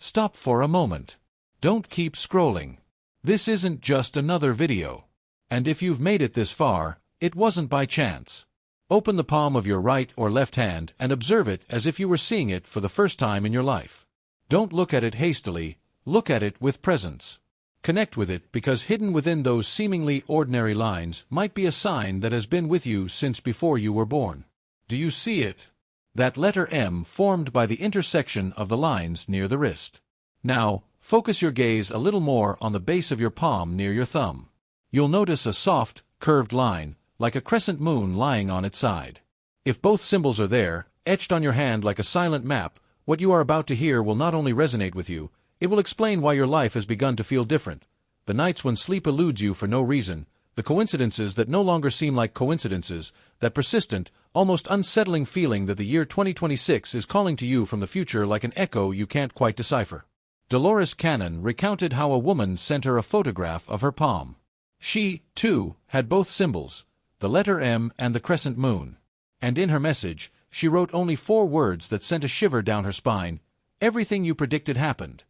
Stop for a moment. Don't keep scrolling. This isn't just another video. And if you've made it this far, it wasn't by chance. Open the palm of your right or left hand and observe it as if you were seeing it for the first time in your life. Don't look at it hastily, look at it with presence. Connect with it, because hidden within those seemingly ordinary lines might be a sign that has been with you since before you were born. Do you see it? That letter M formed by the intersection of the lines near the wrist. Now, focus your gaze a little more on the base of your palm near your thumb. You'll notice a soft, curved line, like a crescent moon lying on its side. If both symbols are there, etched on your hand like a silent map, what you are about to hear will not only resonate with you, it will explain why your life has begun to feel different. The nights when sleep eludes you for no reason, the coincidences that no longer seem like coincidences, that persistent, almost unsettling feeling that the year 2026 is calling to you from the future like an echo you can't quite decipher. Dolores Cannon recounted how a woman sent her a photograph of her palm. She, too, had both symbols, the letter M and the crescent moon. And in her message, she wrote only 4 words that sent a shiver down her spine: "Everything you predicted happened."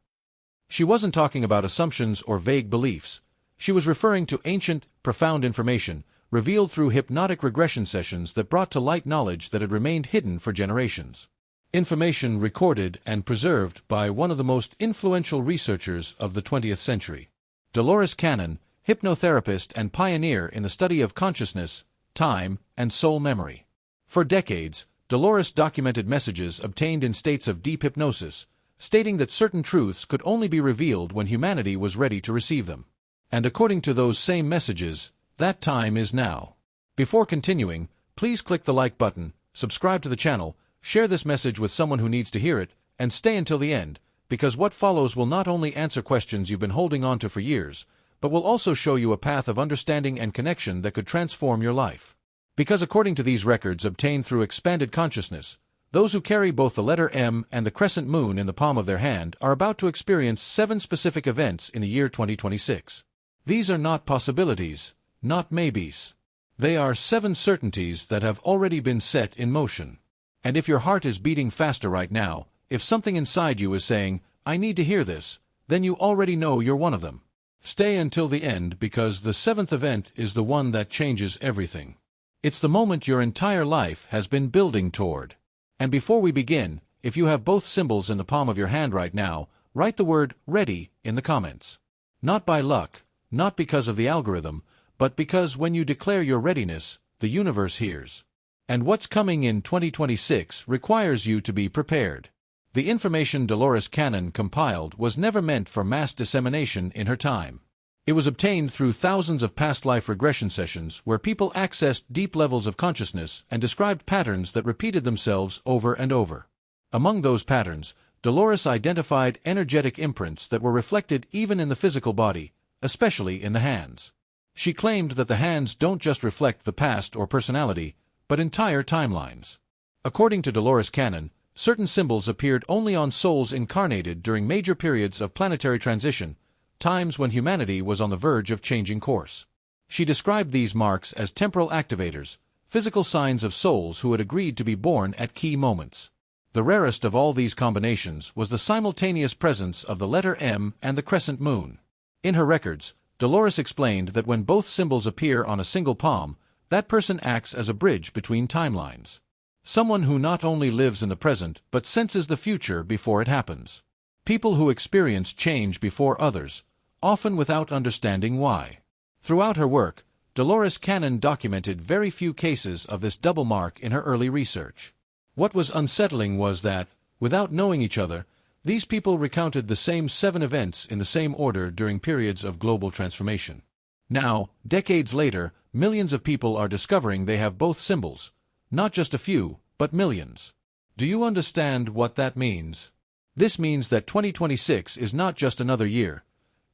She wasn't talking about assumptions or vague beliefs. She was referring to ancient, profound information, revealed through hypnotic regression sessions that brought to light knowledge that had remained hidden for generations. Information recorded and preserved by one of the most influential researchers of the 20th century. Dolores Cannon, hypnotherapist and pioneer in the study of consciousness, time, and soul memory. For decades, Dolores documented messages obtained in states of deep hypnosis, stating that certain truths could only be revealed when humanity was ready to receive them. And according to those same messages, that time is now. Before continuing, please click the like button, subscribe to the channel, share this message with someone who needs to hear it, and stay until the end, because what follows will not only answer questions you've been holding on to for years, but will also show you a path of understanding and connection that could transform your life. Because according to these records obtained through expanded consciousness, those who carry both the letter M and the crescent moon in the palm of their hand are about to experience 7 specific events in the year 2026. These are not possibilities, not maybes. They are 7 certainties that have already been set in motion. And if your heart is beating faster right now, if something inside you is saying, "I need to hear this," then you already know you're one of them. Stay until the end, because the 7th event is the one that changes everything. It's the moment your entire life has been building toward. And before we begin, if you have both symbols in the palm of your hand right now, write the word "ready" in the comments. Not by luck, not because of the algorithm, but because when you declare your readiness, the universe hears. And what's coming in 2026 requires you to be prepared. The information Dolores Cannon compiled was never meant for mass dissemination in her time. It was obtained through thousands of past life regression sessions where people accessed deep levels of consciousness and described patterns that repeated themselves over and over. Among those patterns, Dolores identified energetic imprints that were reflected even in the physical body, especially in the hands. She claimed that the hands don't just reflect the past or personality, but entire timelines. According to Dolores Cannon, certain symbols appeared only on souls incarnated during major periods of planetary transition, times when humanity was on the verge of changing course. She described these marks as temporal activators, physical signs of souls who had agreed to be born at key moments. The rarest of all these combinations was the simultaneous presence of the letter M and the crescent moon. In her records, Dolores explained that when both symbols appear on a single palm, that person acts as a bridge between timelines. Someone who not only lives in the present but senses the future before it happens. People who experience change before others, often without understanding why. Throughout her work, Dolores Cannon documented very few cases of this double mark in her early research. What was unsettling was that, without knowing each other, these people recounted the same 7 events in the same order during periods of global transformation. Now, decades later, millions of people are discovering they have both symbols. Not just a few, but millions. Do you understand what that means? This means that 2026 is not just another year.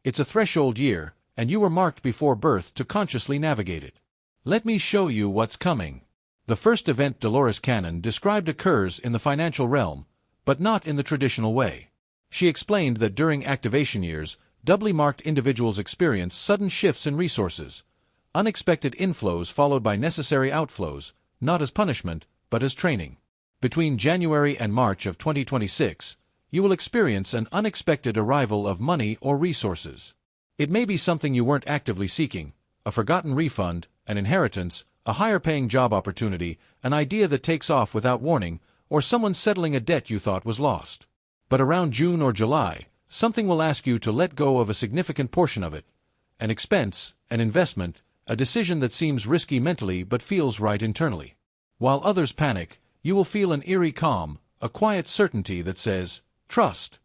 It's a threshold year, and you were marked before birth to consciously navigate it. Let me show you what's coming. The first event Dolores Cannon described occurs in the financial realm, but not in the traditional way. She explained that during activation years, doubly marked individuals experience sudden shifts in resources, unexpected inflows followed by necessary outflows, not as punishment, but as training. Between January and March of 2026, you will experience an unexpected arrival of money or resources. It may be something you weren't actively seeking, a forgotten refund, an inheritance, a higher-paying job opportunity, an idea that takes off without warning, or someone settling a debt you thought was lost. But around June or July, something will ask you to let go of a significant portion of it. An expense, an investment, a decision that seems risky mentally but feels right internally. While others panic, you will feel an eerie calm, a quiet certainty that says, trust.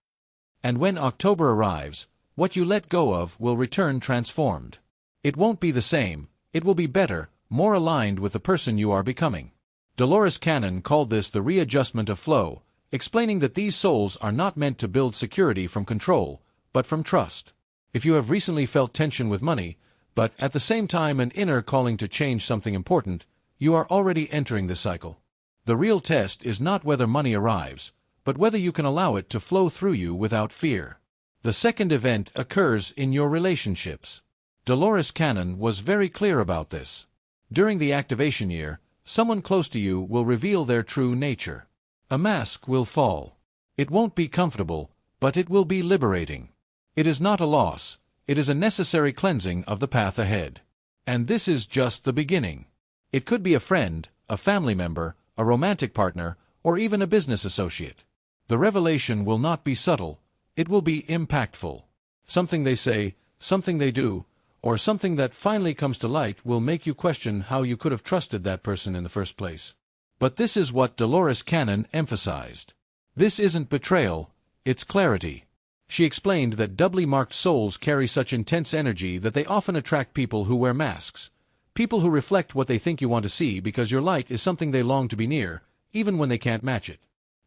And when October arrives, what you let go of will return transformed. It won't be the same, it will be better, more aligned with the person you are becoming. Dolores Cannon called this the readjustment of flow, explaining that these souls are not meant to build security from control, but from trust. If you have recently felt tension with money, but at the same time an inner calling to change something important, you are already entering the cycle. The real test is not whether money arrives, but whether you can allow it to flow through you without fear. The second event occurs in your relationships. Dolores Cannon was very clear about this. During the activation year, someone close to you will reveal their true nature. A mask will fall. It won't be comfortable, but it will be liberating. It is not a loss, it is a necessary cleansing of the path ahead. And this is just the beginning. It could be a friend, a family member, a romantic partner, or even a business associate. The revelation will not be subtle, it will be impactful. Something they say, something they do, or something that finally comes to light will make you question how you could have trusted that person in the first place. But this is what Dolores Cannon emphasized. This isn't betrayal, it's clarity. She explained that doubly marked souls carry such intense energy that they often attract people who wear masks. People who reflect what they think you want to see because your light is something they long to be near, even when they can't match it.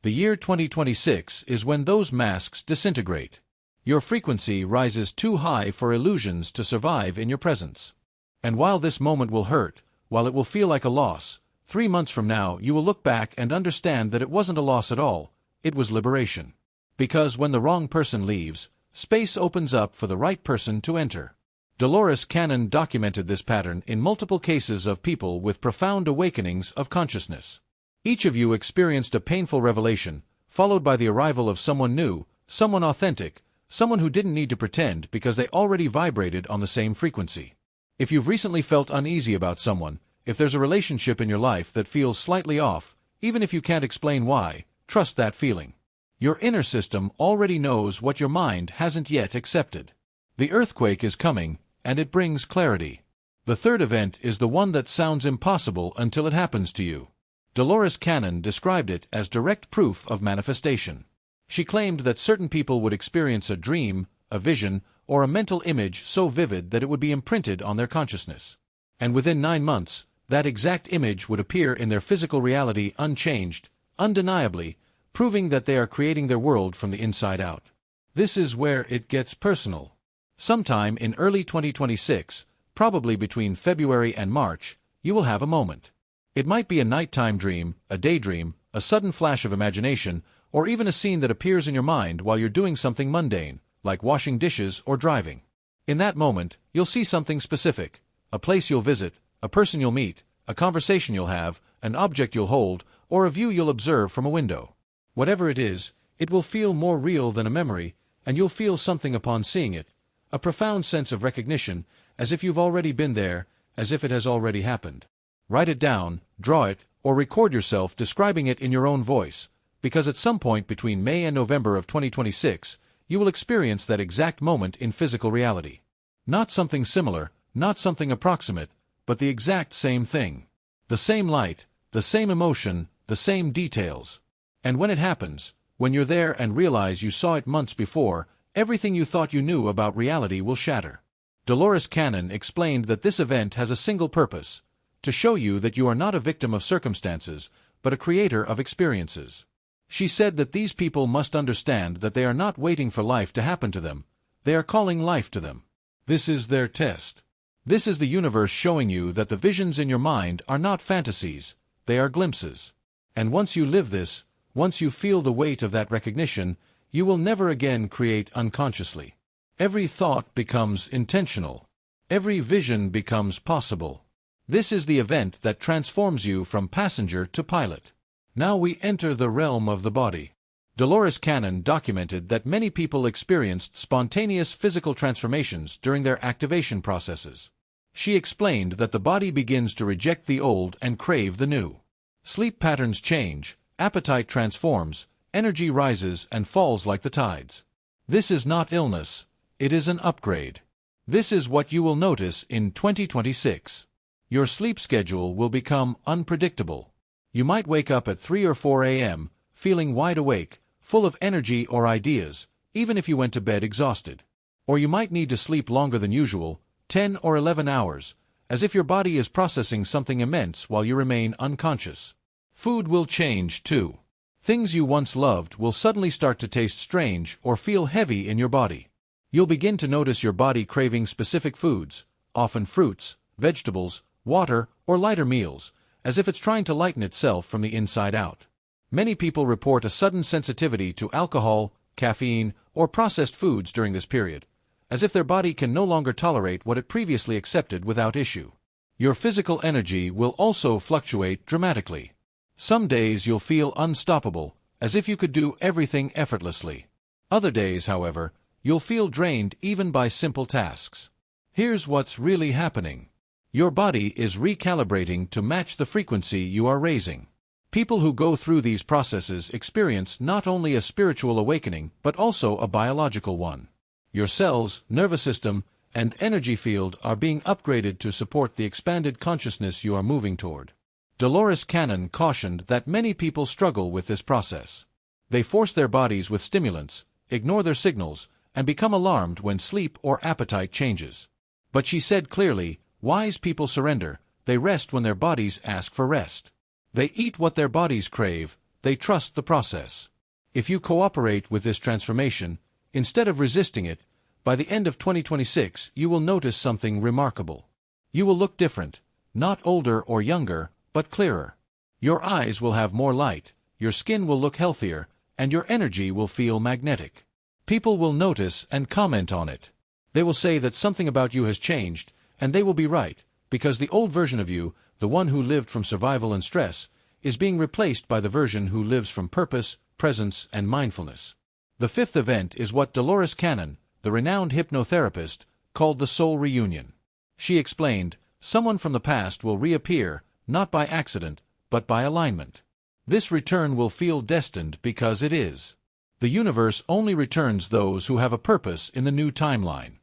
The year 2026 is when those masks disintegrate. Your frequency rises too high for illusions to survive in your presence. And while this moment will hurt, while it will feel like a loss, 3 months from now you will look back and understand that it wasn't a loss at all, it was liberation. Because when the wrong person leaves, space opens up for the right person to enter. Dolores Cannon documented this pattern in multiple cases of people with profound awakenings of consciousness. Each of you experienced a painful revelation, followed by the arrival of someone new, someone authentic, someone who didn't need to pretend because they already vibrated on the same frequency. If you've recently felt uneasy about someone, if there's a relationship in your life that feels slightly off, even if you can't explain why, trust that feeling. Your inner system already knows what your mind hasn't yet accepted. The earthquake is coming, and it brings clarity. The third event is the one that sounds impossible until it happens to you. Dolores Cannon described it as direct proof of manifestation. She claimed that certain people would experience a dream, a vision, or a mental image so vivid that it would be imprinted on their consciousness. And within 9 months, that exact image would appear in their physical reality unchanged, undeniably, proving that they are creating their world from the inside out. This is where it gets personal. Sometime in early 2026, probably between February and March, you will have a moment. It might be a nighttime dream, a daydream, a sudden flash of imagination, or even a scene that appears in your mind while you're doing something mundane, like washing dishes or driving. In that moment, you'll see something specific, a place you'll visit, a person you'll meet, a conversation you'll have, an object you'll hold, or a view you'll observe from a window. Whatever it is, it will feel more real than a memory, and you'll feel something upon seeing it, a profound sense of recognition, as if you've already been there, as if it has already happened. Write it down, draw it, or record yourself describing it in your own voice, because at some point between May and November of 2026, you will experience that exact moment in physical reality. Not something similar, not something approximate, but the exact same thing. The same light, the same emotion, the same details. And when it happens, when you're there and realize you saw it months before, everything you thought you knew about reality will shatter. Dolores Cannon explained that this event has a single purpose: to show you that you are not a victim of circumstances, but a creator of experiences. She said that these people must understand that they are not waiting for life to happen to them, they are calling life to them. This is their test. This is the universe showing you that the visions in your mind are not fantasies, they are glimpses. And once you live this, once you feel the weight of that recognition, you will never again create unconsciously. Every thought becomes intentional. Every vision becomes possible. This is the event that transforms you from passenger to pilot. Now we enter the realm of the body. Dolores Cannon documented that many people experienced spontaneous physical transformations during their activation processes. She explained that the body begins to reject the old and crave the new. Sleep patterns change, appetite transforms, energy rises and falls like the tides. This is not illness, it is an upgrade. This is what you will notice in 2026. Your sleep schedule will become unpredictable. You might wake up at 3 or 4 a.m., feeling wide awake, full of energy or ideas, even if you went to bed exhausted. Or you might need to sleep longer than usual, 10 or 11 hours, as if your body is processing something immense while you remain unconscious. Food will change too. Things you once loved will suddenly start to taste strange or feel heavy in your body. You'll begin to notice your body craving specific foods, often fruits, vegetables, water, or lighter meals, as if it's trying to lighten itself from the inside out. Many people report a sudden sensitivity to alcohol, caffeine, or processed foods during this period, as if their body can no longer tolerate what it previously accepted without issue. Your physical energy will also fluctuate dramatically. Some days you'll feel unstoppable, as if you could do everything effortlessly. Other days, however, you'll feel drained even by simple tasks. Here's what's really happening. Your body is recalibrating to match the frequency you are raising. People who go through these processes experience not only a spiritual awakening but also a biological one. Your cells, nervous system, and energy field are being upgraded to support the expanded consciousness you are moving toward. Dolores Cannon cautioned that many people struggle with this process. They force their bodies with stimulants, ignore their signals, and become alarmed when sleep or appetite changes. But she said clearly, wise people surrender, they rest when their bodies ask for rest. They eat what their bodies crave, they trust the process. If you cooperate with this transformation, instead of resisting it, by the end of 2026 you will notice something remarkable. You will look different, not older or younger, but clearer. Your eyes will have more light, your skin will look healthier, and your energy will feel magnetic. People will notice and comment on it. They will say that something about you has changed, and they will be right, because the old version of you, the one who lived from survival and stress, is being replaced by the version who lives from purpose, presence, and mindfulness. The fifth event is what Dolores Cannon, the renowned hypnotherapist, called the soul reunion. She explained, someone from the past will reappear, not by accident, but by alignment. This return will feel destined because it is. The universe only returns those who have a purpose in the new timeline.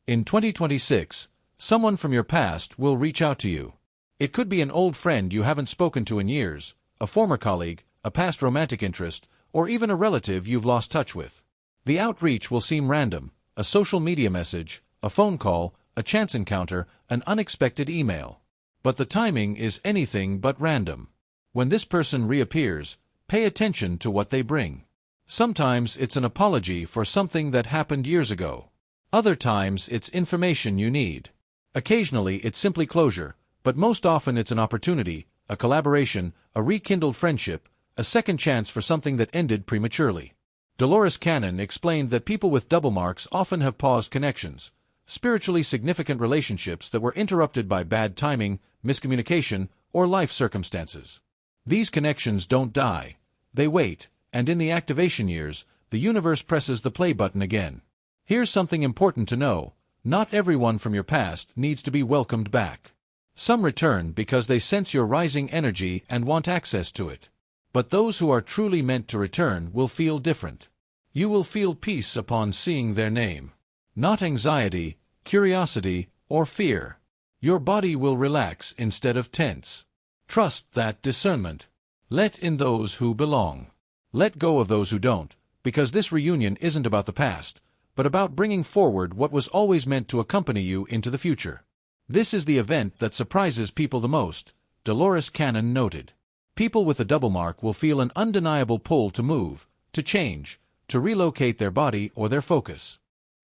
In 2026, someone from your past will reach out to you. It could be an old friend you haven't spoken to in years, a former colleague, a past romantic interest, or even a relative you've lost touch with. The outreach will seem random, a social media message, a phone call, a chance encounter, an unexpected email. But the timing is anything but random. When this person reappears, pay attention to what they bring. Sometimes it's an apology for something that happened years ago. Other times it's information you need. Occasionally it's simply closure, but most often it's an opportunity, a collaboration, a rekindled friendship, a second chance for something that ended prematurely. Dolores Cannon explained that people with double marks often have paused connections, spiritually significant relationships that were interrupted by bad timing, miscommunication, or life circumstances. These connections don't die, they wait, and in the activation years, the universe presses the play button again. Here's something important to know, not everyone from your past needs to be welcomed back. Some return because they sense your rising energy and want access to it. But those who are truly meant to return will feel different. You will feel peace upon seeing their name. Not anxiety, curiosity, or fear. Your body will relax instead of tense. Trust that discernment. Let in those who belong. Let go of those who don't, because this reunion isn't about the past, but about bringing forward what was always meant to accompany you into the future. This is the event that surprises people the most, Dolores Cannon noted. People with a double mark will feel an undeniable pull to move, to change, to relocate their body or their focus.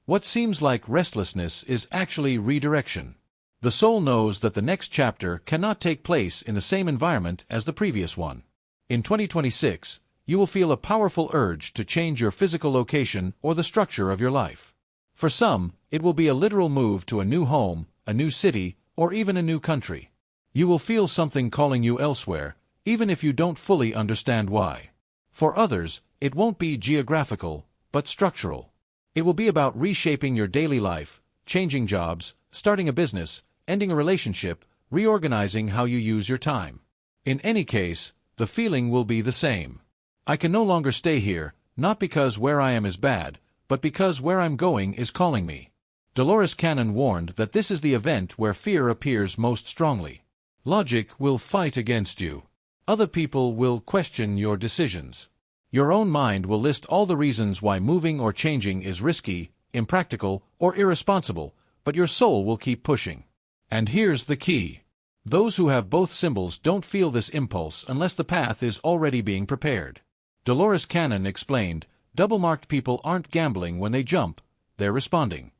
What seems like restlessness is actually redirection. The soul knows that the next chapter cannot take place in the same environment as the previous one. In 2026, you will feel a powerful urge to change your physical location or the structure of your life. For some, it will be a literal move to a new home, a new city, or even a new country. You will feel something calling you elsewhere, even if you don't fully understand why. For others, It won't be geographical, but structural. It will be about reshaping your daily life, changing jobs, starting a business, ending a relationship, reorganizing how you use your time. In any case, the feeling will be the same. I can no longer stay here, not because where I am is bad, but because where I'm going is calling me. Dolores Cannon warned that this is the event where fear appears most strongly. Logic will fight against you. Other people will question your decisions. Your own mind will list all the reasons why moving or changing is risky, impractical, or irresponsible, but your soul will keep pushing. And here's the key. Those who have both symbols don't feel this impulse unless the path is already being prepared. Dolores Cannon explained, double-marked people aren't gambling when they jump, they're responding.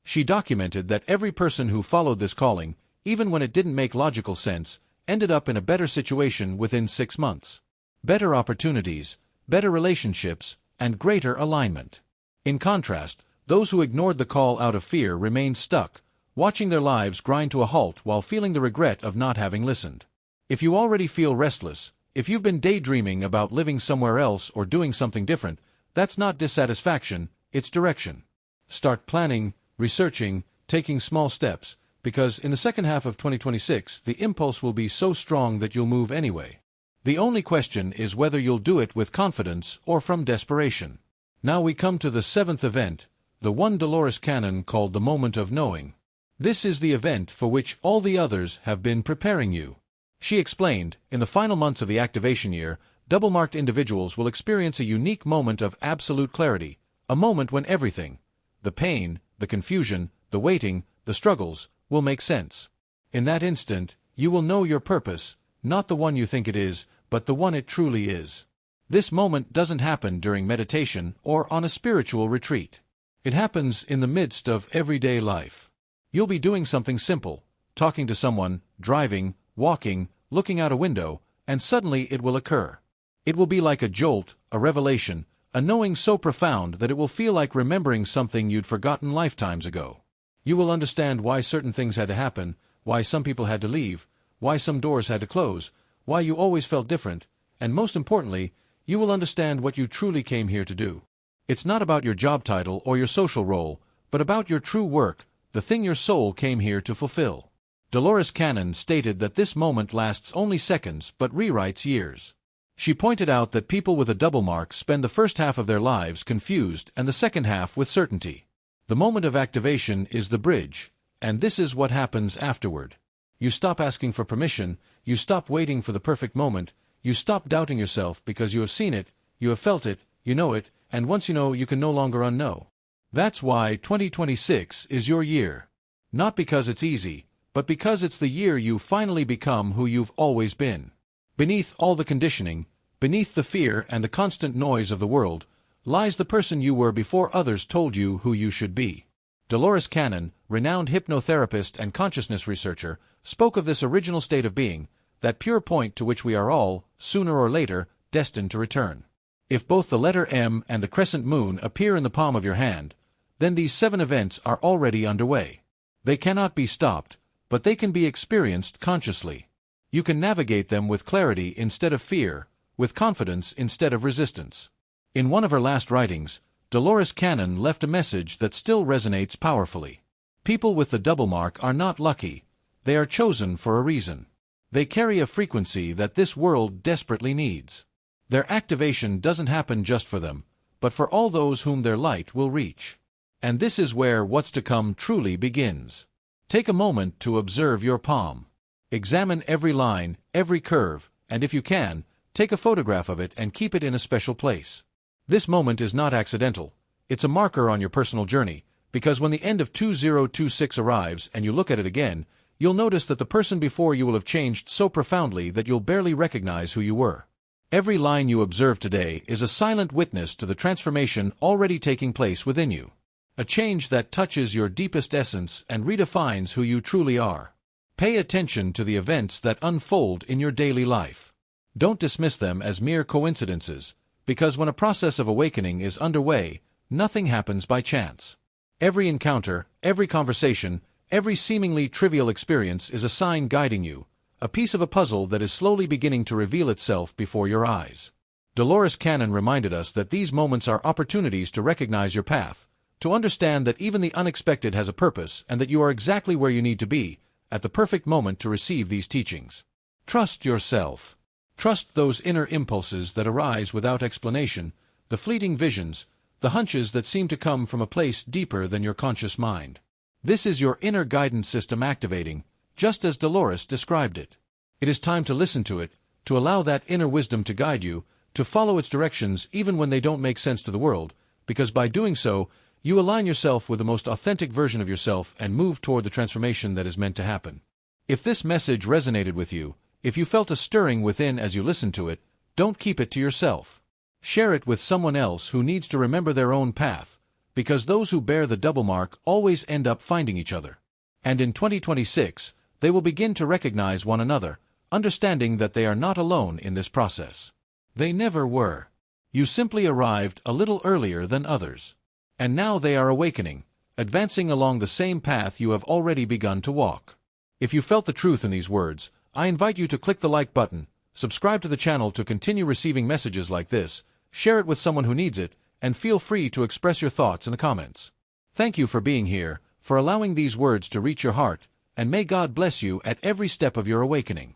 She documented that every person who followed this calling, even when it didn't make logical sense, ended up in a better situation within 6 months. Better opportunities, better relationships, and greater alignment. In contrast, those who ignored the call out of fear remained stuck, watching their lives grind to a halt while feeling the regret of not having listened. If you already feel restless, if you've been daydreaming about living somewhere else or doing something different, that's not dissatisfaction, it's direction. Start planning, researching, taking small steps, because in the second half of 2026, the impulse will be so strong that you'll move anyway. The only question is whether you'll do it with confidence or from desperation. Now we come to the 7th event, the one Dolores Cannon called the moment of knowing. This is the event for which all the others have been preparing you. She explained, in the final months of the activation year, double-marked individuals will experience a unique moment of absolute clarity, a moment when everything, the pain, the confusion, the waiting, the struggles, will make sense. In that instant, you will know your purpose, not the one you think it is, but the one it truly is. This moment doesn't happen during meditation or on a spiritual retreat. It happens in the midst of everyday life. You'll be doing something simple, talking to someone, driving, walking, looking out a window, and suddenly it will occur. It will be like a jolt, a revelation, a knowing so profound that it will feel like remembering something you'd forgotten lifetimes ago. You will understand why certain things had to happen, why some people had to leave, why some doors had to close, why you always felt different, and most importantly, you will understand what you truly came here to do. It's not about your job title or your social role, but about your true work, the thing your soul came here to fulfill. Dolores Cannon stated that this moment lasts only seconds but rewrites years. She pointed out that people with a double mark spend the first half of their lives confused and the second half with certainty. The moment of activation is the bridge, and this is what happens afterward. You stop asking for permission, you stop waiting for the perfect moment, you stop doubting yourself because you have seen it, you have felt it, you know it, and once you know, you can no longer unknow. That's why 2026 is your year. Not because it's easy, but because it's the year you finally become who you've always been. Beneath all the conditioning, beneath the fear and the constant noise of the world, lies the person you were before others told you who you should be. Dolores Cannon, renowned hypnotherapist and consciousness researcher, spoke of this original state of being, that pure point to which we are all, sooner or later, destined to return. If both the letter M and the crescent moon appear in the palm of your hand, then these 7 events are already underway. They cannot be stopped, but they can be experienced consciously. You can navigate them with clarity instead of fear, with confidence instead of resistance. In one of her last writings, Dolores Cannon left a message that still resonates powerfully. People with the double mark are not lucky, they are chosen for a reason. They carry a frequency that this world desperately needs. Their activation doesn't happen just for them, but for all those whom their light will reach. And this is where what's to come truly begins. Take a moment to observe your palm. Examine every line, every curve, and if you can, take a photograph of it and keep it in a special place. This moment is not accidental. It's a marker on your personal journey, because when the end of 2026 arrives and you look at it again, you'll notice that the person before you will have changed so profoundly that you'll barely recognize who you were. Every line you observe today is a silent witness to the transformation already taking place within you. A change that touches your deepest essence and redefines who you truly are. Pay attention to the events that unfold in your daily life. Don't dismiss them as mere coincidences, because when a process of awakening is underway, nothing happens by chance. Every encounter, every conversation, every seemingly trivial experience is a sign guiding you, a piece of a puzzle that is slowly beginning to reveal itself before your eyes. Dolores Cannon reminded us that these moments are opportunities to recognize your path, to understand that even the unexpected has a purpose and that you are exactly where you need to be, at the perfect moment to receive these teachings. Trust yourself. Trust those inner impulses that arise without explanation, the fleeting visions, the hunches that seem to come from a place deeper than your conscious mind. This is your inner guidance system activating, just as Dolores described it. It is time to listen to it, to allow that inner wisdom to guide you, to follow its directions even when they don't make sense to the world, because by doing so, you align yourself with the most authentic version of yourself and move toward the transformation that is meant to happen. If this message resonated with you, if you felt a stirring within as you listened to it, don't keep it to yourself. Share it with someone else who needs to remember their own path, because those who bear the double mark always end up finding each other. And in 2026, they will begin to recognize one another, understanding that they are not alone in this process. They never were. You simply arrived a little earlier than others. And now they are awakening, advancing along the same path you have already begun to walk. If you felt the truth in these words, I invite you to click the like button, subscribe to the channel to continue receiving messages like this, share it with someone who needs it, and feel free to express your thoughts in the comments. Thank you for being here, for allowing these words to reach your heart, and may God bless you at every step of your awakening.